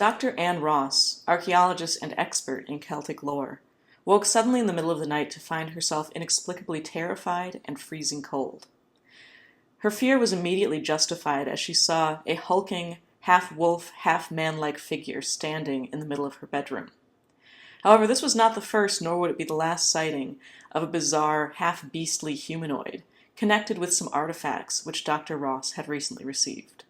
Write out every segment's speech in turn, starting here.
Dr. Anne Ross, archaeologist and expert in Celtic lore, woke suddenly in the middle of the night to find herself inexplicably terrified and freezing cold. Her fear was immediately justified as she saw a hulking, half-wolf, half-man-like figure standing in the middle of her bedroom. However, this was not the first, nor would it be the last sighting of a bizarre, half-beastly humanoid, connected with some artifacts which Dr. Ross had recently received.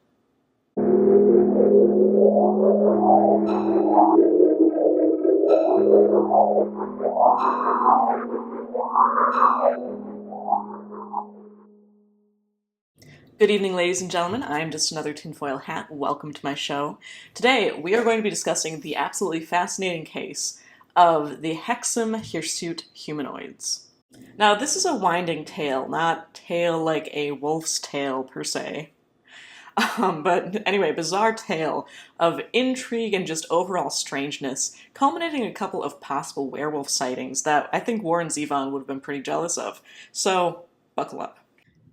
Good evening, ladies and gentlemen. I am just another tinfoil hat. Welcome to my show. Today, we are going to be discussing the absolutely fascinating case of the Hexham Hirsute humanoids. Now, this is a winding tale, not tale like a wolf's tale per se. But anyway, bizarre tale of intrigue and just overall strangeness, culminating in a couple of possible werewolf sightings that I think Warren Zevon would have been pretty jealous of. So, buckle up.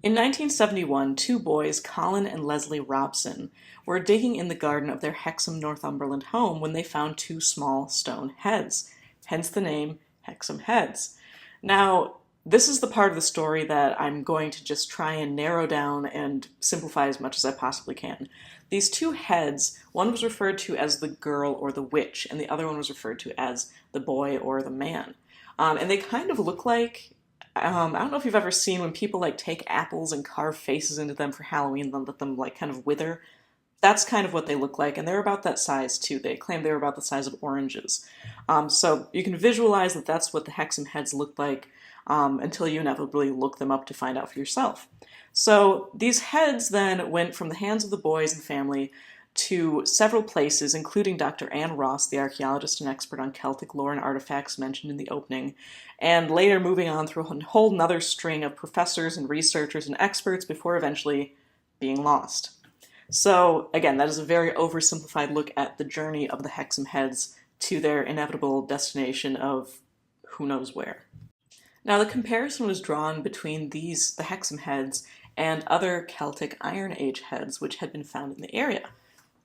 In 1971, two boys, Colin and Leslie Robson, were digging in the garden of their Hexham, Northumberland home when they found two small stone heads, hence the name Hexham Heads. Now, this is the part of the story that I'm going to just try and narrow down and simplify as much as I possibly can. These two heads, one was referred to as the girl or the witch, and the other one was referred to as the boy or the man. And they kind of look like I don't know if you've ever seen when people like take apples and carve faces into them for Halloween and then let them like kind of wither. That's kind of what they look like, and they're about that size too. They claim they were about the size of oranges. So you can visualize that that's what the Hexham heads looked like until you inevitably look them up to find out for yourself. So these heads then went from the hands of the boys and family to several places, including Dr. Anne Ross, the archaeologist and expert on Celtic lore and artifacts mentioned in the opening, and later moving on through a whole nother string of professors and researchers and experts before eventually being lost. So, again, that is a very oversimplified look at the journey of the Hexham heads to their inevitable destination of who knows where. Now, the comparison was drawn between the Hexham heads and other Celtic Iron Age heads which had been found in the area.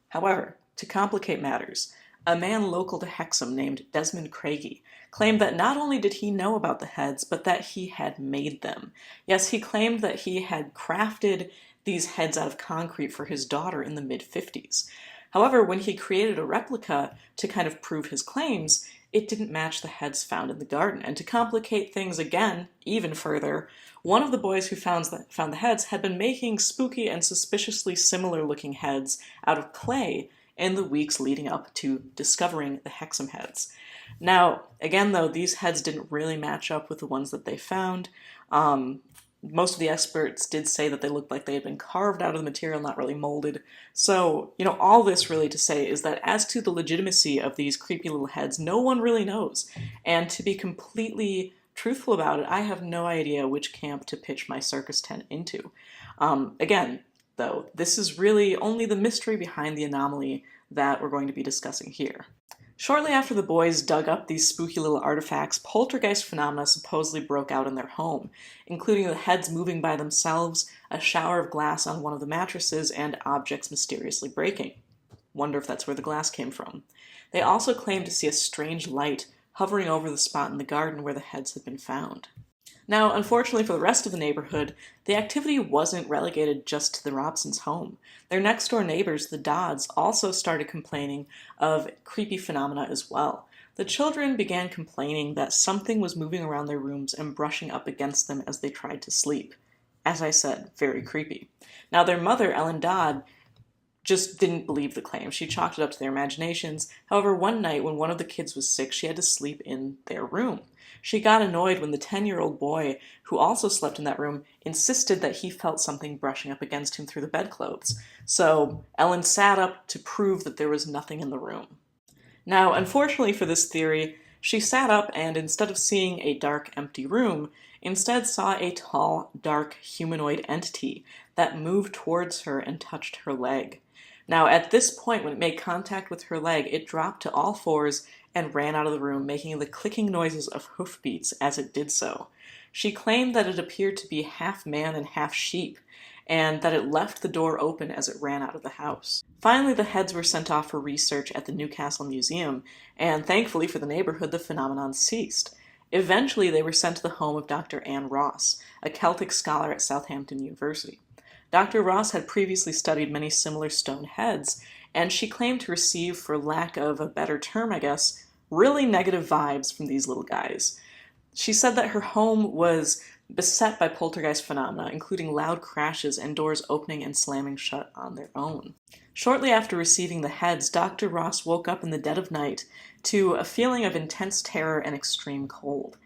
However, to complicate matters, a man local to Hexham named Desmond Craigie claimed that not only did he know about the heads, but that he had made them. Yes, he claimed that he had crafted these heads out of concrete for his daughter in the mid-50s. However, when he created a replica to kind of prove his claims, it didn't match the heads found in the garden. And to complicate things again, even further, one of the boys who found the heads had been making spooky and suspiciously similar looking heads out of clay in the weeks leading up to discovering the Hexham heads. Now, again though, these heads didn't really match up with the ones that they found. Most of the experts did say that they looked like they had been carved out of the material, not really molded. So, all this really to say is that as to the legitimacy of these creepy little heads, no one really knows. And to be completely truthful about it, I have no idea which camp to pitch my circus tent into. Again, though, this is really only the mystery behind the anomaly that we're going to be discussing here. Shortly after the boys dug up these spooky little artifacts, poltergeist phenomena supposedly broke out in their home, including the heads moving by themselves, a shower of glass on one of the mattresses, and objects mysteriously breaking. Wonder if that's where the glass came from. They also claimed to see a strange light hovering over the spot in the garden where the heads had been found. Now, unfortunately for the rest of the neighborhood, the activity wasn't relegated just to the Robsons' home. Their next-door neighbors, the Dodds, also started complaining of creepy phenomena as well. The children began complaining that something was moving around their rooms and brushing up against them as they tried to sleep. As I said, very creepy. Now, their mother, Ellen Dodd, just didn't believe the claim. She chalked it up to their imaginations. However, one night when one of the kids was sick, she had to sleep in their room. She got annoyed when the 10-year-old boy, who also slept in that room, insisted that he felt something brushing up against him through the bedclothes. So Ellen sat up to prove that there was nothing in the room. Now, unfortunately for this theory, she sat up and instead of seeing a dark, empty room, instead saw a tall, dark, humanoid entity that moved towards her and touched her leg. Now, at this point, when it made contact with her leg, it dropped to all fours and ran out of the room, making the clicking noises of hoofbeats as it did so. She claimed that it appeared to be half man and half sheep, and that it left the door open as it ran out of the house. Finally, the heads were sent off for research at the Newcastle Museum, and thankfully for the neighborhood, the phenomenon ceased. Eventually, they were sent to the home of Dr. Anne Ross, a Celtic scholar at Southampton University. Dr. Ross had previously studied many similar stone heads, and she claimed to receive, for lack of a better term, I guess, really negative vibes from these little guys. She said that her home was beset by poltergeist phenomena, including loud crashes and doors opening and slamming shut on their own. Shortly after receiving the heads, Dr. Ross woke up in the dead of night to a feeling of intense terror and extreme cold.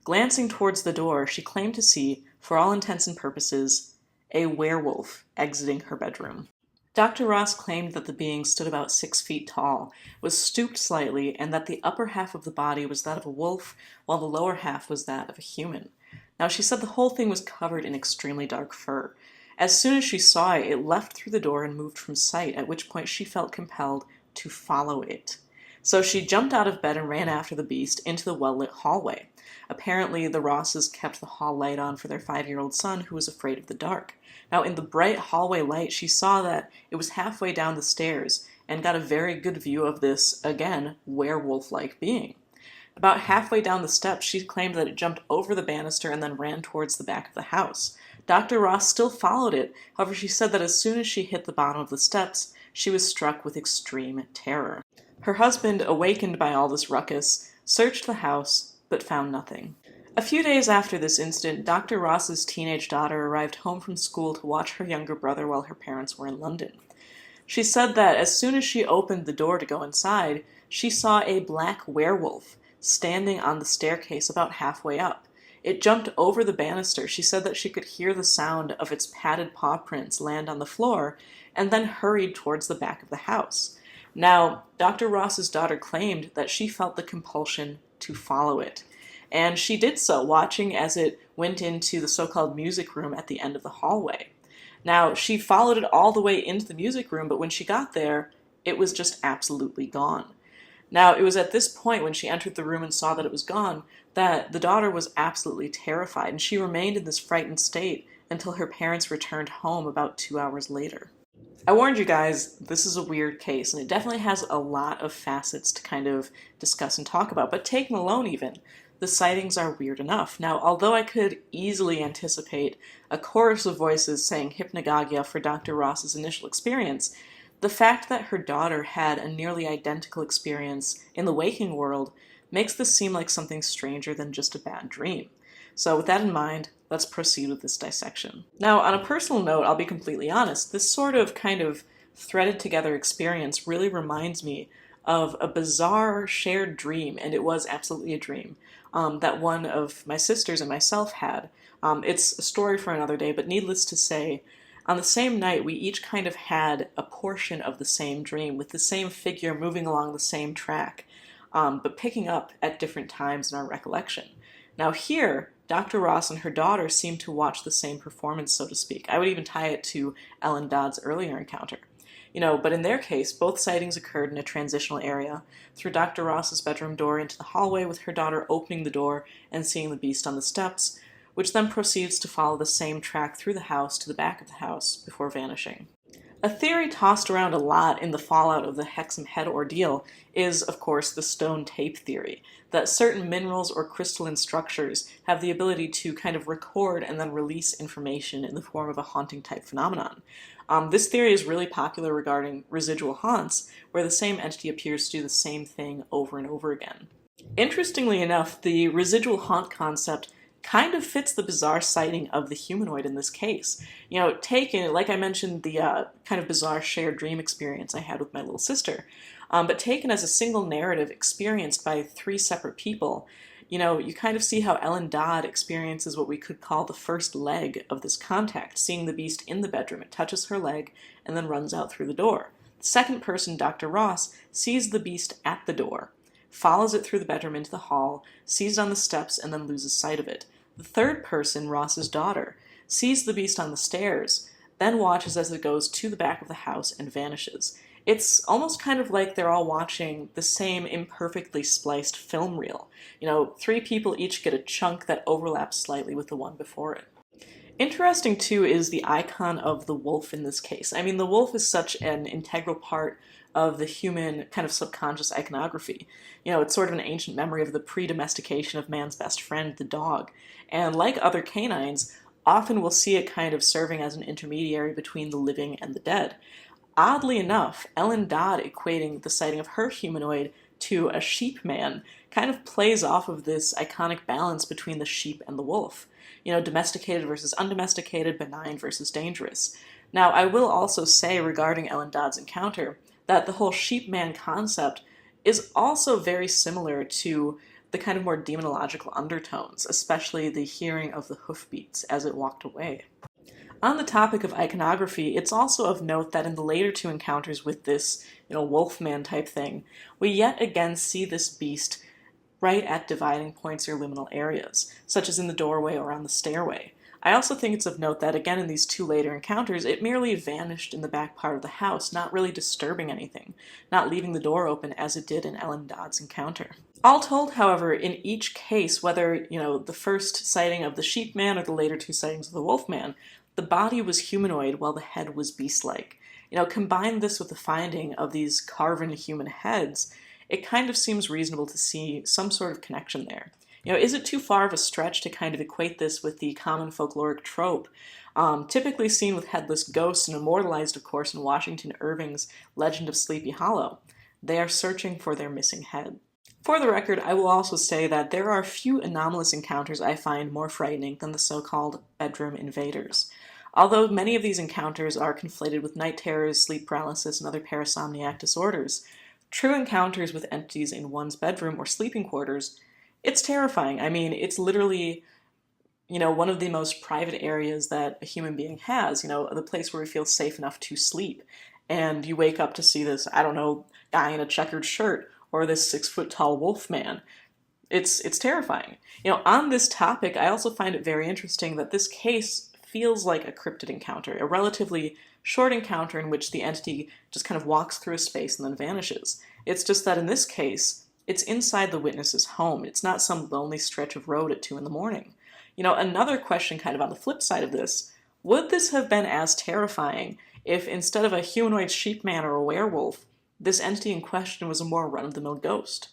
Glancing towards the door, she claimed to see, for all intents and purposes, a werewolf exiting her bedroom. Dr. Ross claimed that the being stood about 6 feet tall, was stooped slightly, and that the upper half of the body was that of a wolf, while the lower half was that of a human. Now, she said the whole thing was covered in extremely dark fur. As soon as she saw it, it left through the door and moved from sight, at which point she felt compelled to follow it. So she jumped out of bed and ran after the beast into the well-lit hallway. Apparently, the Rosses kept the hall light on for their 5-year-old son, who was afraid of the dark. Now, in the bright hallway light, she saw that it was halfway down the stairs and got a very good view of this, again, werewolf-like being. About halfway down the steps, she claimed that it jumped over the banister and then ran towards the back of the house. Dr. Ross still followed it, however she said that as soon as she hit the bottom of the steps, she was struck with extreme terror. Her husband, awakened by all this ruckus, searched the house, but found nothing. A few days after this incident, Dr. Ross's teenage daughter arrived home from school to watch her younger brother while her parents were in London. She said that as soon as she opened the door to go inside, she saw a black werewolf standing on the staircase about halfway up. It jumped over the banister. She said that she could hear the sound of its padded paw prints land on the floor, and then hurried towards the back of the house. Now, Dr. Ross's daughter claimed that she felt the compulsion to follow it, and she did so, watching as it went into the so-called music room at the end of the hallway. Now, she followed it all the way into the music room, but when she got there, it was just absolutely gone. Now, it was at this point, when she entered the room and saw that it was gone, that the daughter was absolutely terrified, and she remained in this frightened state until her parents returned home about 2 hours later. I warned you guys, this is a weird case, and it definitely has a lot of facets to kind of discuss and talk about, but taken alone even, the sightings are weird enough. Now, although I could easily anticipate a chorus of voices saying hypnagogia for Dr. Ross's initial experience, the fact that her daughter had a nearly identical experience in the waking world makes this seem like something stranger than just a bad dream. So with that in mind, let's proceed with this dissection. Now, on a personal note, I'll be completely honest, this sort of kind of threaded together experience really reminds me of a bizarre shared dream, and it was absolutely a dream, that one of my sisters and myself had. It's a story for another day, but needless to say, on the same night, we each kind of had a portion of the same dream, with the same figure moving along the same track, but picking up at different times in our recollection. Now here, Dr. Ross and her daughter seemed to watch the same performance, so to speak. I would even tie it to Ellen Dodd's earlier encounter. But in their case, both sightings occurred in a transitional area, through Dr. Ross's bedroom door into the hallway, with her daughter opening the door and seeing the beast on the steps, which then proceeds to follow the same track through the house to the back of the house before vanishing. A theory tossed around a lot in the fallout of the Hexham head ordeal is, of course, the stone tape theory, that certain minerals or crystalline structures have the ability to kind of record and then release information in the form of a haunting-type phenomenon. This theory is really popular regarding residual haunts, where the same entity appears to do the same thing over and over again. Interestingly enough, the residual haunt concept kind of fits the bizarre sighting of the humanoid in this case. Taken, like I mentioned, the kind of bizarre shared dream experience I had with my little sister, but taken as a single narrative experienced by 3 separate people, you kind of see how Ellen Dodd experiences what we could call the first leg of this contact, seeing the beast in the bedroom. It touches her leg and then runs out through the door. The second person, Dr. Ross, sees the beast at the door, follows it through the bedroom into the hall, sees it on the steps, and then loses sight of it. The third person, Ross's daughter, sees the beast on the stairs, then watches as it goes to the back of the house and vanishes. It's almost kind of like they're all watching the same imperfectly spliced film reel. 3 people each get a chunk that overlaps slightly with the one before it. Interesting too is the icon of the wolf in this case. I mean, the wolf is such an integral part of the human kind of subconscious iconography. It's sort of an ancient memory of the pre-domestication of man's best friend, the dog. And like other canines, often we'll see it kind of serving as an intermediary between the living and the dead. Oddly enough, Ellen Dodd equating the sighting of her humanoid to a sheep man kind of plays off of this iconic balance between the sheep and the wolf. Domesticated versus undomesticated, benign versus dangerous. Now, I will also say regarding Ellen Dodd's encounter that the whole sheep man concept is also very similar to the kind of more demonological undertones, especially the hearing of the hoofbeats as it walked away. On the topic of iconography, it's also of note that in the later two encounters with this, wolfman type thing, we yet again see this beast right at dividing points or liminal areas, such as in the doorway or on the stairway. I also think it's of note that, again, in these two later encounters, it merely vanished in the back part of the house, not really disturbing anything, not leaving the door open as it did in Ellen Dodd's encounter. All told, however, in each case, whether, the first sighting of the sheep man or the later two sightings of the wolf man, the body was humanoid while the head was beast-like. Combine this with the finding of these carven human heads, it kind of seems reasonable to see some sort of connection there. Is it too far of a stretch to kind of equate this with the common folkloric trope, typically seen with headless ghosts and immortalized, of course, in Washington Irving's Legend of Sleepy Hollow? They are searching for their missing head. For the record, I will also say that there are few anomalous encounters I find more frightening than the so-called bedroom invaders. Although many of these encounters are conflated with night terrors, sleep paralysis, and other parasomniac disorders, true encounters with entities in one's bedroom or sleeping quarters, it's terrifying. I mean, it's literally, one of the most private areas that a human being has, the place where we feel safe enough to sleep. And you wake up to see this, I don't know, guy in a checkered shirt or this 6-foot-tall wolf man. It's terrifying. On this topic, I also find it very interesting that this case feels like a cryptid encounter, a relatively short encounter in which the entity just kind of walks through a space and then vanishes. It's just that in this case, it's inside the witness's home. It's not some lonely stretch of road at 2 a.m. Another question kind of on the flip side of this, would this have been as terrifying if instead of a humanoid sheep man or a werewolf, this entity in question was a more run-of-the-mill ghost?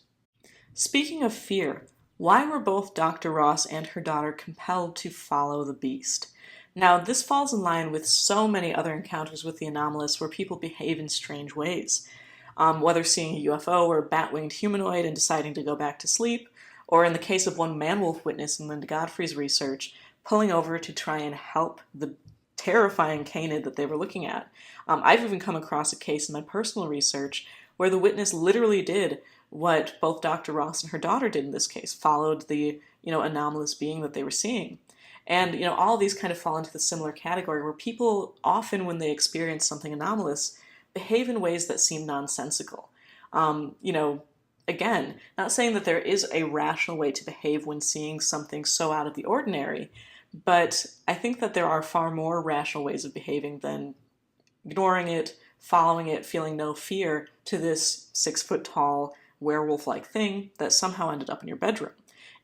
Speaking of fear, why were both Dr. Ross and her daughter compelled to follow the beast? Now, this falls in line with so many other encounters with the anomalous where people behave in strange ways. Whether seeing a UFO or a bat-winged humanoid and deciding to go back to sleep, or in the case of one man-wolf witness in Linda Godfrey's research, pulling over to try and help the terrifying canid that they were looking at. I've even come across a case in my personal research where the witness literally did what both Dr. Ross and her daughter did in this case, followed the, anomalous being that they were seeing. And, all of these kind of fall into the similar category where people often, when they experience something anomalous, behave in ways that seem nonsensical. Again, not saying that there is a rational way to behave when seeing something so out of the ordinary, but I think that there are far more rational ways of behaving than ignoring it, following it, feeling no fear to this 6-foot-tall werewolf-like thing that somehow ended up in your bedroom.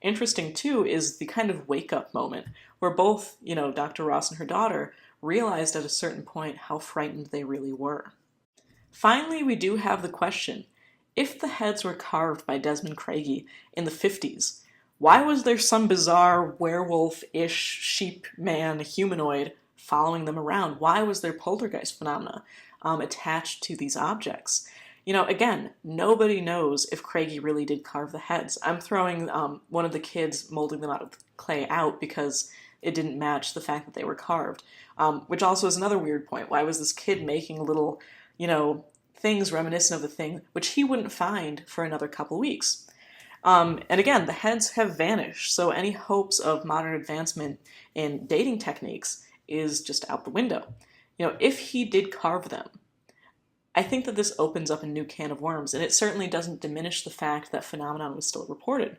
Interesting, too, is the kind of wake-up moment where both, Dr. Ross and her daughter realized at a certain point how frightened they really were. Finally, we do have the question, if the heads were carved by Desmond Craigie in the 50s, why was there some bizarre werewolf-ish sheep man humanoid following them around? Why was there poltergeist phenomena attached to these objects? Again, nobody knows if Craigie really did carve the heads. I'm throwing one of the kids molding them out of clay out because it didn't match the fact that they were carved, which also is another weird point. Why was this kid making little, things reminiscent of the thing which he wouldn't find for another couple weeks? And again, the heads have vanished, so any hopes of modern advancement in dating techniques is just out the window. If he did carve them, I think that this opens up a new can of worms, and it certainly doesn't diminish the fact that phenomenon was still reported.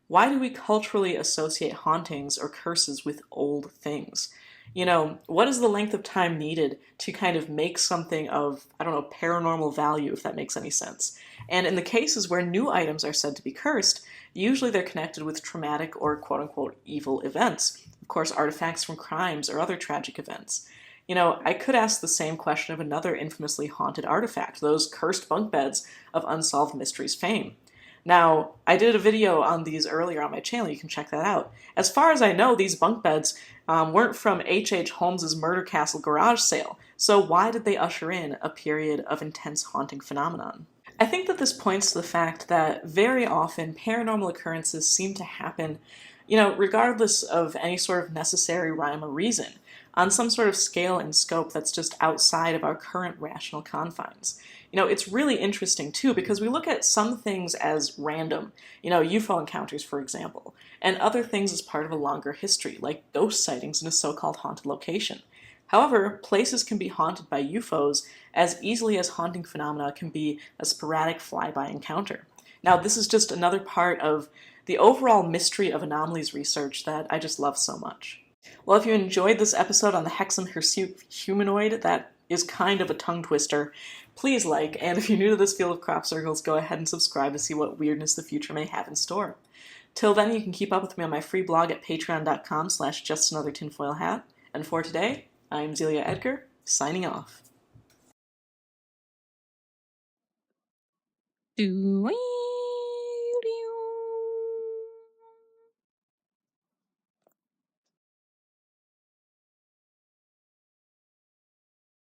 Why do we culturally associate hauntings or curses with old things? What is the length of time needed to kind of make something of, I don't know, paranormal value, if that makes any sense? And in the cases where new items are said to be cursed, usually they're connected with traumatic or quote unquote evil events. Of course, artifacts from crimes or other tragic events. I could ask the same question of another infamously haunted artifact, those cursed bunk beds of Unsolved Mysteries fame. Now, I did a video on these earlier on my channel, you can check that out. As far as I know, these bunk beds weren't from H.H. Holmes's Murder Castle garage sale, so why did they usher in a period of intense haunting phenomenon? I think that this points to the fact that very often paranormal occurrences seem to happen, regardless of any sort of necessary rhyme or reason, on some sort of scale and scope that's just outside of our current rational confines. It's really interesting too because we look at some things as random, UFO encounters, for example, and other things as part of a longer history, like ghost sightings in a so-called haunted location. However, places can be haunted by UFOs as easily as haunting phenomena can be a sporadic flyby encounter. Now, this is just another part of the overall mystery of anomalies research that I just love so much. Well, if you enjoyed this episode on the Hexham Hirsute humanoid, that is kind of a tongue twister, please like, and if you're new to this field of crop circles, go ahead and subscribe to see what weirdness the future may have in store. Till then, you can keep up with me on my free blog at patreon.com/justanothertinfoilhat. And for today, I'm Zelia Edgar, signing off.